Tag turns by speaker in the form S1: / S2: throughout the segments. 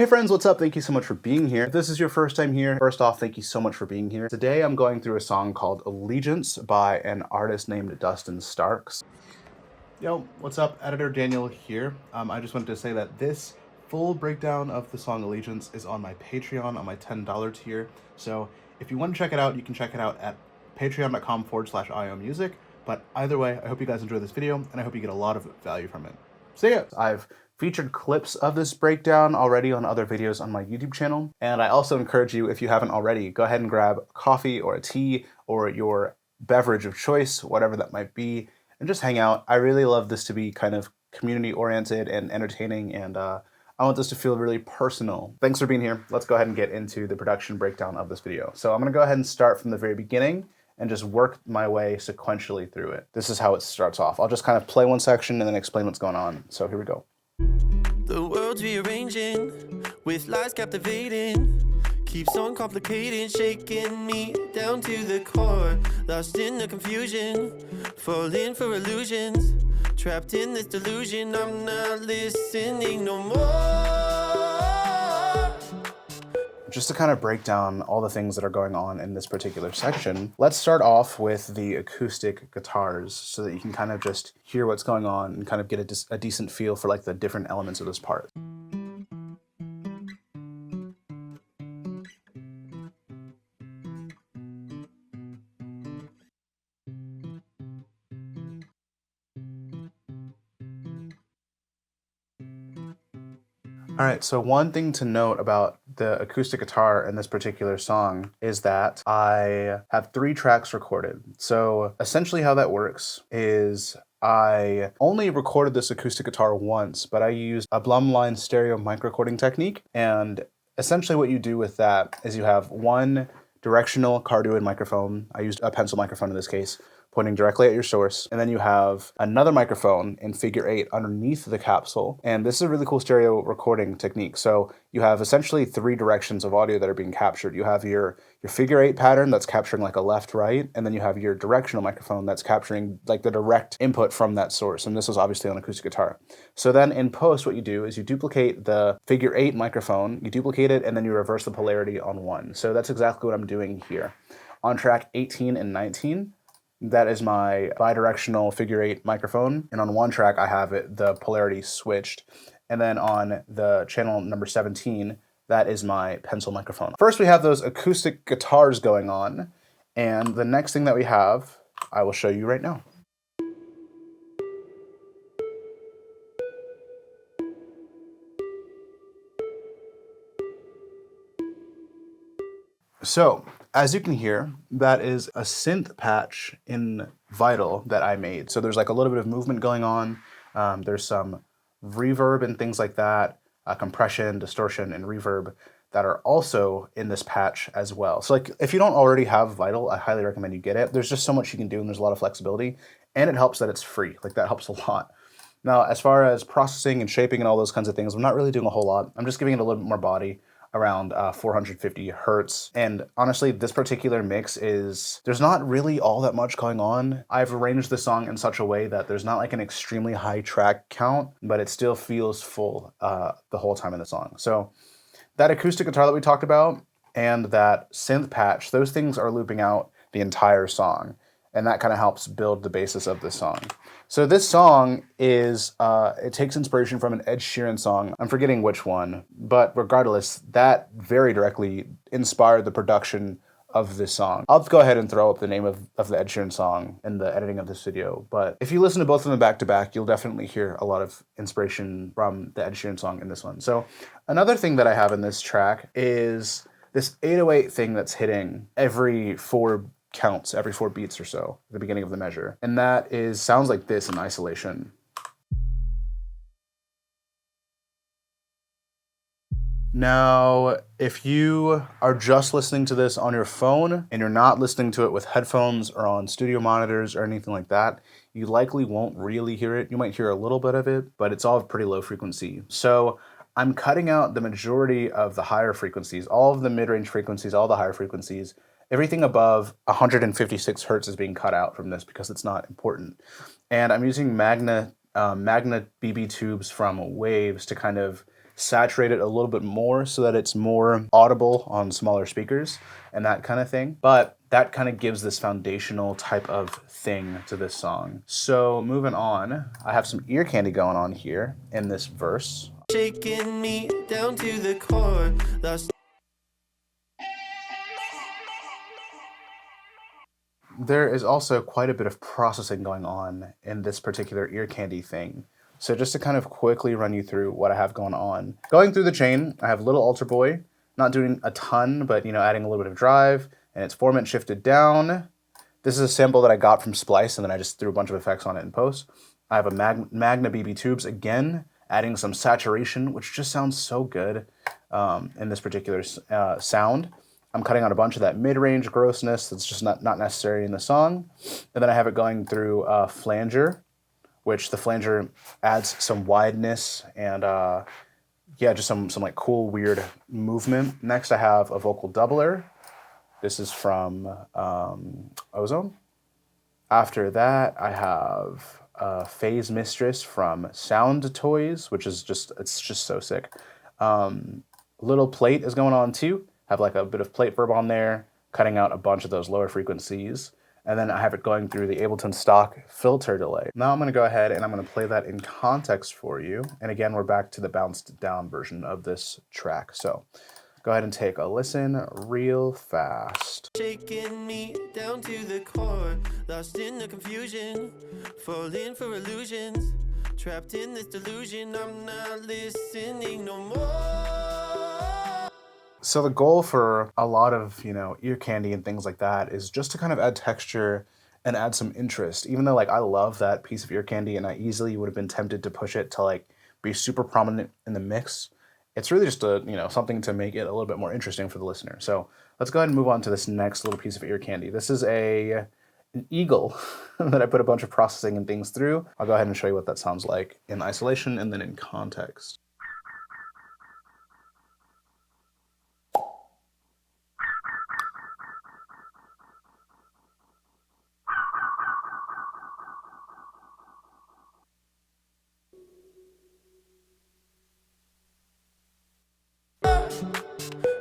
S1: Hey friends, what's up? Thank you so much for being here. If this is your first time here, first off, thank you so much for being here. Today I'm going through a song called Allegiance by an artist named Dustin Starks. Yo, what's up? Editor Daniel here. I just wanted to say that this full breakdown of the song Allegiance is on my Patreon on my $10 tier. So if you want to check it out, you can check it out at patreon.com/iomusic. But either way, I hope you guys enjoy this video and I hope you get a lot of value from it. See ya! I've featured clips of this breakdown already on other videos on my YouTube channel. And I also encourage you, if you haven't already, go ahead and grab a coffee or a tea or your beverage of choice, whatever that might be, and just hang out. I really love this to be kind of community oriented and entertaining, and I want this to feel really personal. Thanks for being here. Let's go ahead and get into the production breakdown of this video. So I'm gonna go ahead and start from the very beginning and just work my way sequentially through it. This is how it starts off. I'll just kind of play one section and then explain what's going on. So here we go.
S2: The world's rearranging, with lies captivating, keeps on complicating, shaking me down to the core. Lost in the confusion, falling for illusions, trapped in this delusion, I'm not listening no more.
S1: Just to kind of break down all the things that are going on in this particular section, let's start off with the acoustic guitars so that you can kind of just hear what's going on and kind of get a decent feel for like the different elements of this part. All right, so one thing to note about the acoustic guitar in this particular song is that I have 3 tracks recorded. So essentially how that works is I only recorded this acoustic guitar once, but I used a Blumline stereo mic recording technique. And essentially what you do with that is you have one directional cardioid microphone. I used a pencil microphone in this case, pointing directly at your source. And then you have another microphone in figure 8 underneath the capsule. And this is a really cool stereo recording technique. So you have essentially 3 directions of audio that are being captured. You have your figure 8 pattern that's capturing like a left, right. And then you have your directional microphone that's capturing like the direct input from that source. And this was obviously on acoustic guitar. So then in post, what you do is you duplicate the figure 8 microphone, you duplicate it, and then you reverse the polarity on one. So that's exactly what I'm doing here. On track 18 and 19, that is my bidirectional figure 8 microphone. And on one track, I have the polarity switched. And then on the channel number 17, that is my pencil microphone. First, we have those acoustic guitars going on. And the next thing that we have, I will show you right now. So, as you can hear, that is a synth patch in Vital that I made. So there's like a little bit of movement going on. There's some reverb and things like that, compression, distortion, and reverb that are also in this patch as well. So like if you don't already have Vital, I highly recommend you get it. There's just so much you can do and there's a lot of flexibility. And it helps that it's free. Like that helps a lot. Now, as far as processing and shaping and all those kinds of things, I'm not really doing a whole lot. I'm just giving it a little bit more body, around 450 hertz. And honestly, this particular mix there's not really all that much going on. I've arranged the song in such a way that there's not like an extremely high track count, but it still feels full the whole time in the song. So that acoustic guitar that we talked about and that synth patch, those things are looping out the entire song. And that kind of helps build the basis of this song. So this song is, it takes inspiration from an Ed Sheeran song. I'm forgetting which one, but regardless, that very directly inspired the production of this song. I'll go ahead and throw up the name of the Ed Sheeran song in the editing of this video, but if you listen to both of them back to back, you'll definitely hear a lot of inspiration from the Ed Sheeran song in this one. So another thing that I have in this track is this 808 thing that's hitting every 4 counts, every 4 beats or so at the beginning of the measure. And that sounds like this in isolation. Now, if you are just listening to this on your phone and you're not listening to it with headphones or on studio monitors or anything like that, you likely won't really hear it. You might hear a little bit of it, but it's all pretty low frequency. So I'm cutting out the majority of the higher frequencies, all of the mid-range frequencies, all the higher frequencies. Everything above 156 hertz is being cut out from this because it's not important. And I'm using Magna BB tubes from Waves to kind of saturate it a little bit more so that it's more audible on smaller speakers and that kind of thing. But that kind of gives this foundational type of thing to this song. So moving on, I have some ear candy going on here in this verse.
S2: Shaking me down to the core. Lost.
S1: There is also quite a bit of processing going on in this particular ear candy thing. So just to kind of quickly run you through what I have going on. Going through the chain, I have Little Altar Boy, not doing a ton, but adding a little bit of drive, and it's 4-minute shifted down. This is a sample that I got from Splice, and then I just threw a bunch of effects on it in post. I have a Magna BB Tubes again, adding some saturation, which just sounds so good in this particular sound. I'm cutting out a bunch of that mid-range grossness that's just not necessary in the song. And then I have it going through flanger, which the flanger adds some wideness and just some like cool, weird movement. Next, I have a vocal doubler. This is from Ozone. After that, I have Phase Mistress from Sound Toys, which is it's just so sick. Little Plate is going on too. Have like a bit of plate verb on there, cutting out a bunch of those lower frequencies. And then I have it going through the Ableton stock filter delay. Now I'm gonna go ahead and I'm gonna play that in context for you. And again, we're back to the bounced down version of this track. So go ahead and take a listen real fast.
S2: Shaking me down to the core. Lost in the confusion. Falling for illusions. Trapped in this delusion. I'm not listening no more.
S1: So the goal for a lot of, ear candy and things like that is just to kind of add texture and add some interest. Even though I love that piece of ear candy and I easily would have been tempted to push it to be super prominent in the mix, it's really just something to make it a little bit more interesting for the listener. So let's go ahead and move on to this next little piece of ear candy. This is an eagle that I put a bunch of processing and things through. I'll go ahead and show you what that sounds like in isolation and then in context.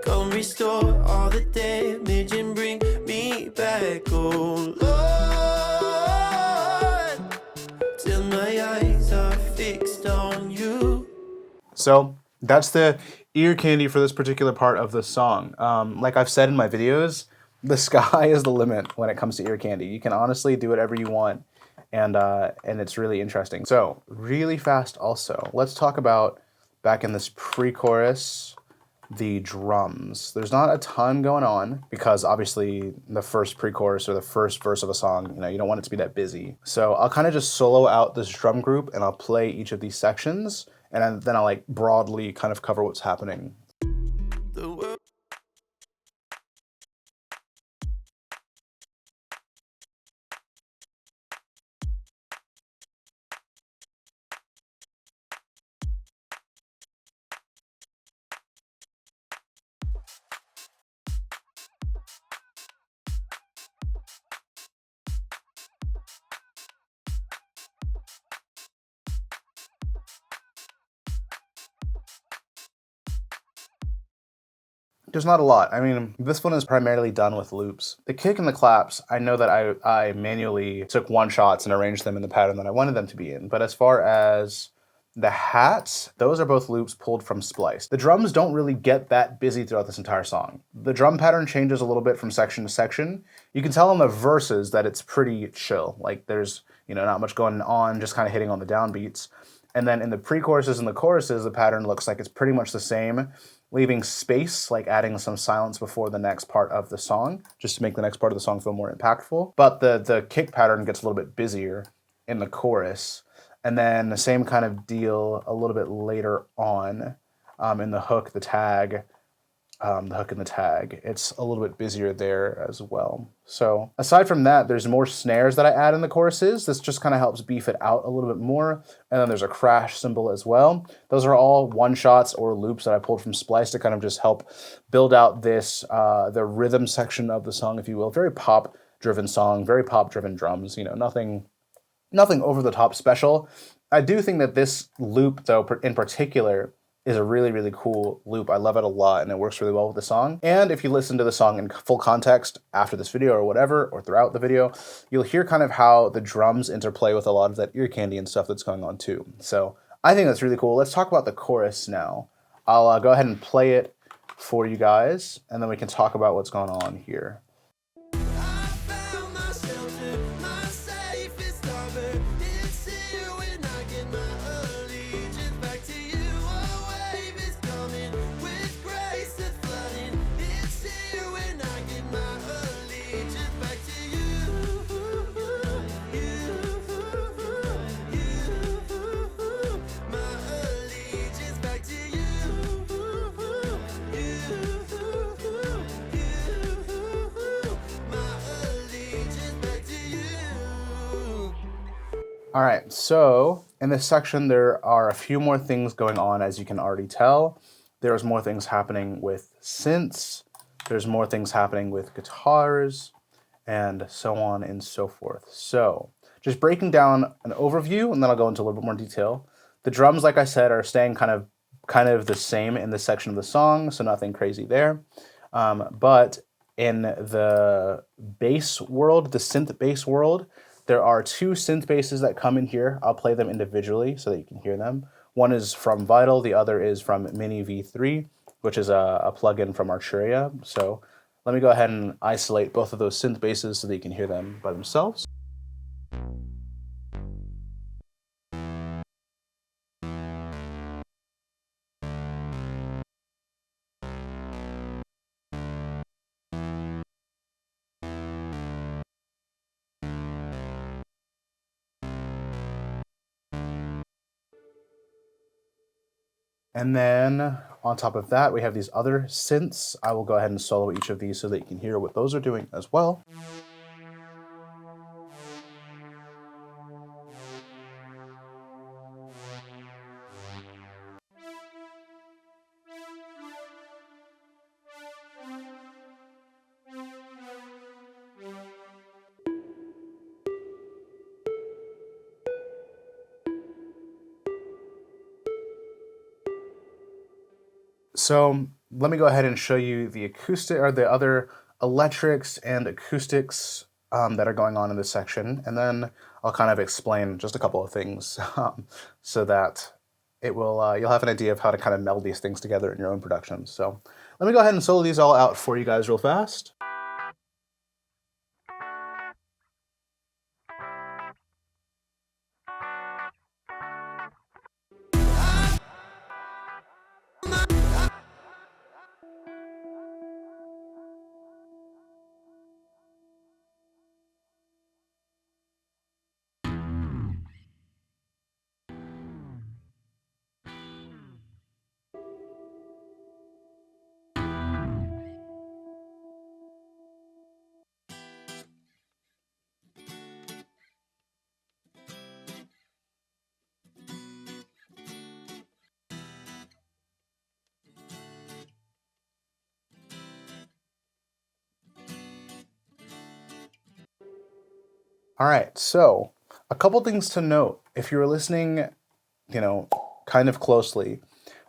S2: Come restore all the damage and bring me back, oh Lord, till my eyes are fixed on you.
S1: So that's the ear candy for this particular part of the song. Like I've said in my videos, the sky is the limit when it comes to ear candy. You can honestly do whatever you want, and it's really interesting. So really fast also, let's talk about back in this pre-chorus, the drums. There's not a ton going on because obviously the first pre-chorus or the first verse of a song, you don't want it to be that busy. So I'll kind of just solo out this drum group and I'll play each of these sections and then I'll broadly kind of cover what's happening.
S2: The world.
S1: There's not a lot. I mean, this one is primarily done with loops. The kick and the claps, I know that I manually took one-shots and arranged them in the pattern that I wanted them to be in. But as far as the hats, those are both loops pulled from Splice. The drums don't really get that busy throughout this entire song. The drum pattern changes a little bit from section to section. You can tell on the verses that it's pretty chill. There's, not much going on, just kind of hitting on the downbeats. And then in the pre-choruses and the choruses, the pattern looks like it's pretty much the same, leaving space, adding some silence before the next part of the song, just to make the next part of the song feel more impactful. But the kick pattern gets a little bit busier in the chorus. And then the same kind of deal a little bit later on in the hook, the tag, the hook and the tag. It's a little bit busier there as well. So aside from that, there's more snares that I add in the choruses. This just kind of helps beef it out a little bit more. And then there's a crash cymbal as well. Those are all one-shots or loops that I pulled from Splice to kind of just help build out this, the rhythm section of the song, if you will. Very pop-driven song, very pop-driven drums, nothing over the top special. I do think that this loop, though, in particular, is a really, really cool loop. I love it a lot, and it works really well with the song. And if you listen to the song in full context after this video or whatever, or throughout the video, you'll hear kind of how the drums interplay with a lot of that ear candy and stuff that's going on too. So I think that's really cool. Let's talk about the chorus now. I'll go ahead and play it for you guys, and then we can talk about what's going on here. All right, so in this section, there are a few more things going on, as you can already tell. There's more things happening with synths, there's more things happening with guitars, and so on and so forth. So just breaking down an overview, and then I'll go into a little bit more detail. The drums, like I said, are staying kind of the same in this section of the song, so nothing crazy there. But in the bass world, the synth bass world, there are two synth basses that come in here. I'll play them individually so that you can hear them. One is from Vital, the other is from Mini V3, which is a plugin from Arturia. So let me go ahead and isolate both of those synth basses so that you can hear them by themselves. And then on top of that, we have these other synths. I will go ahead and solo each of these so that you can hear what those are doing as well. So let me go ahead and show you the acoustic or the other electrics and acoustics that are going on in this section, and then I'll kind of explain just a couple of things so that it will you'll have an idea of how to kind of meld these things together in your own production. So let me go ahead and solo these all out for you guys real fast. All right, so a couple things to note. If you're listening, kind of closely,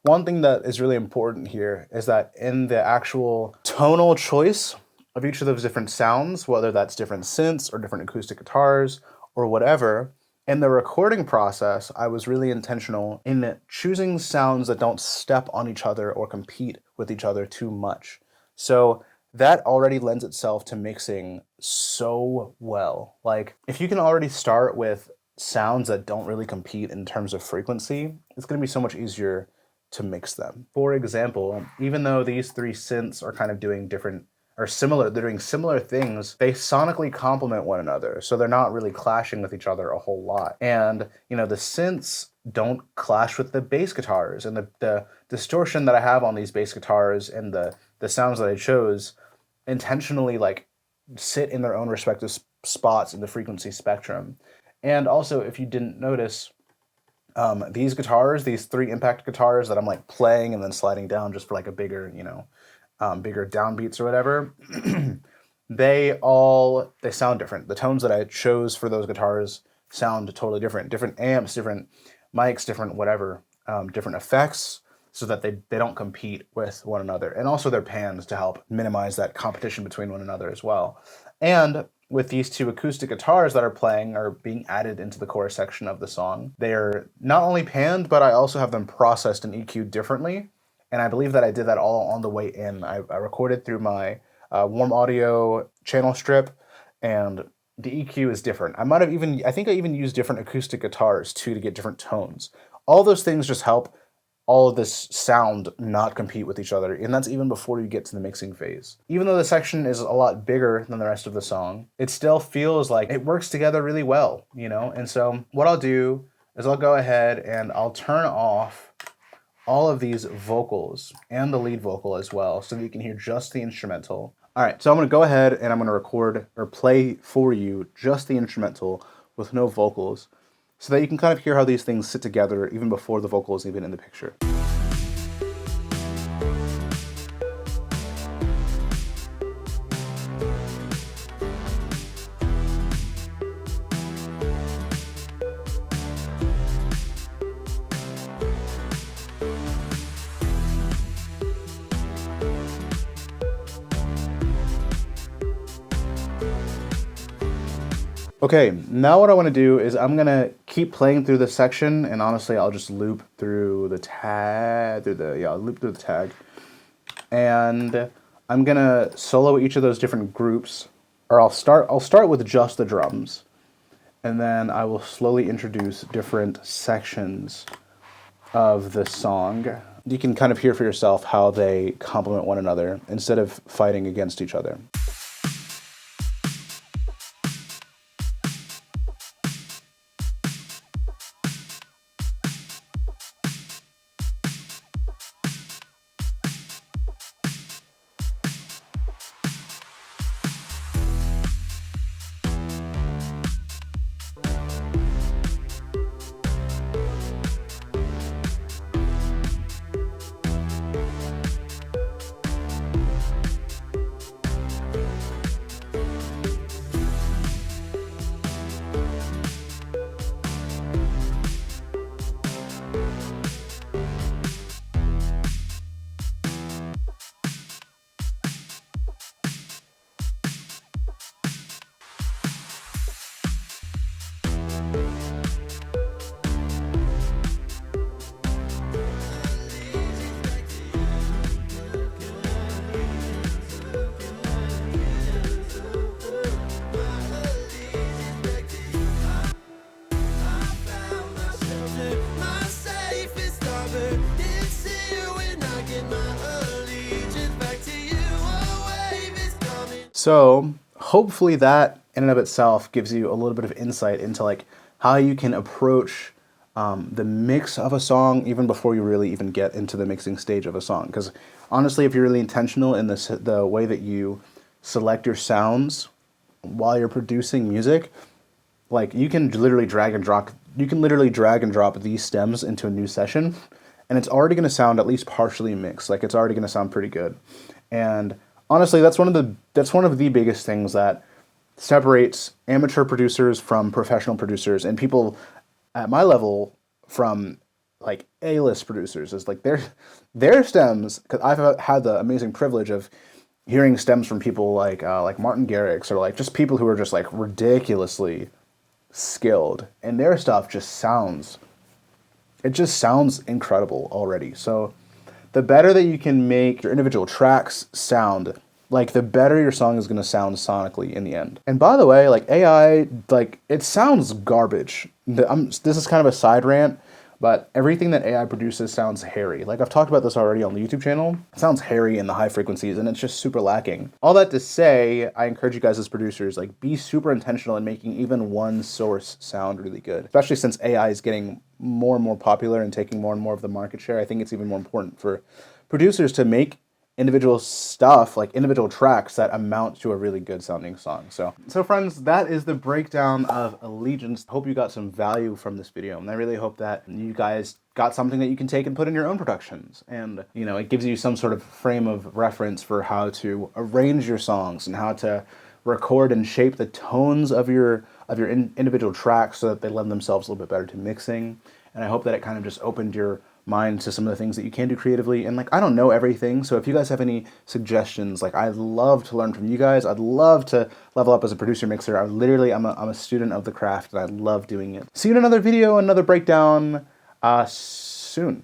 S1: one thing that is really important here is that in the actual tonal choice of each of those different sounds, whether that's different synths or different acoustic guitars or whatever, in the recording process, I was really intentional in choosing sounds that don't step on each other or compete with each other too much. So that already lends itself to mixing so well. Like, if you can already start with sounds that don't really compete in terms of frequency, it's going to be so much easier to mix them. For example, even though these three synths are kind of doing different or similar, they're doing similar things, they sonically complement one another. So they're not really clashing with each other a whole lot. And, the synths don't clash with the bass guitars, and the distortion that I have on these bass guitars and the sounds that I chose intentionally sit in their own respective spots in the frequency spectrum. And also, if you didn't notice, these guitars, these three impact guitars that I'm playing and then sliding down just for a bigger, bigger downbeats or whatever, they sound different. The tones that I chose for those guitars sound totally different. Different amps, different mics, different whatever, different effects. so that they don't compete with one another. And also they're panned to help minimize that competition between one another as well. And with these two acoustic guitars that are playing or being added into the chorus section of the song, they're not only panned, but I also have them processed and EQ'd differently. And I believe that I did that all on the way in. I recorded through my Warm Audio channel strip, and the EQ is different. I think I even used different acoustic guitars too to get different tones. All those things just help all of this sound not compete with each other, and that's even before you get to the mixing phase. Even though the section is a lot bigger than the rest of the song, it still feels like it works together really well, you know? And so what I'll do is I'll go ahead and I'll turn off all of these vocals and the lead vocal as well so that you can hear just the instrumental. All right, so I'm gonna go ahead and I'm gonna record or play for you just the instrumental with no vocals, so that you can kind of hear how these things sit together even before the vocal is even in the picture. Okay, now what I want to do is I'm going to keep playing through this section, and honestly, I'll just loop through the tag, loop through the tag. And I'm going to solo each of those different groups, or I'll start with just the drums, and then I will slowly introduce different sections of the song. You can kind of hear for yourself how they complement one another instead of fighting against each other. So hopefully that in and of itself gives you a little bit of insight into like how you can approach the mix of a song even before you really even get into the mixing stage of a song. Because honestly, if you're really intentional in the way that you select your sounds while you're producing music, like you can literally drag and drop these stems into a new session, and it's already going to sound at least partially mixed. Like it's already going to sound pretty good. And honestly, that's one of the biggest things that separates amateur producers from professional producers, and people at my level from like A-list producers, is like their stems. Because I've had the amazing privilege of hearing stems from people like Martin Garrix, or like just people who are just like ridiculously skilled, and their stuff just sounds incredible already. So the better that you can make your individual tracks sound, like the better your song is going to sound sonically in the end. And by the way, like AI, like it sounds garbage. This is kind of a side rant, but everything that AI produces sounds hairy. Like I've talked about this already on the YouTube channel. It sounds hairy in the high frequencies, and it's just super lacking. All that to say, I encourage you guys as producers, like be super intentional in making even one source sound really good. Especially since AI is getting more and more popular and taking more and more of the market share. I think it's even more important for producers to make individual stuff, like individual tracks that amount to a really good sounding song. So friends, that is the breakdown of Allegiance. Hope you got some value from this video, and I really hope that you guys got something that you can take and put in your own productions. And, you know, it gives you some sort of frame of reference for how to arrange your songs and how to record and shape the tones of your individual tracks so that they lend themselves a little bit better to mixing. And I hope that it kind of just opened your mind to some of the things that you can do creatively. And like, I don't know everything, so if you guys have any suggestions, like, I'd love to learn from you guys. I'd love to level up as a producer mixer. I'm a student of the craft, and I love doing it. See you in another video, another breakdown soon.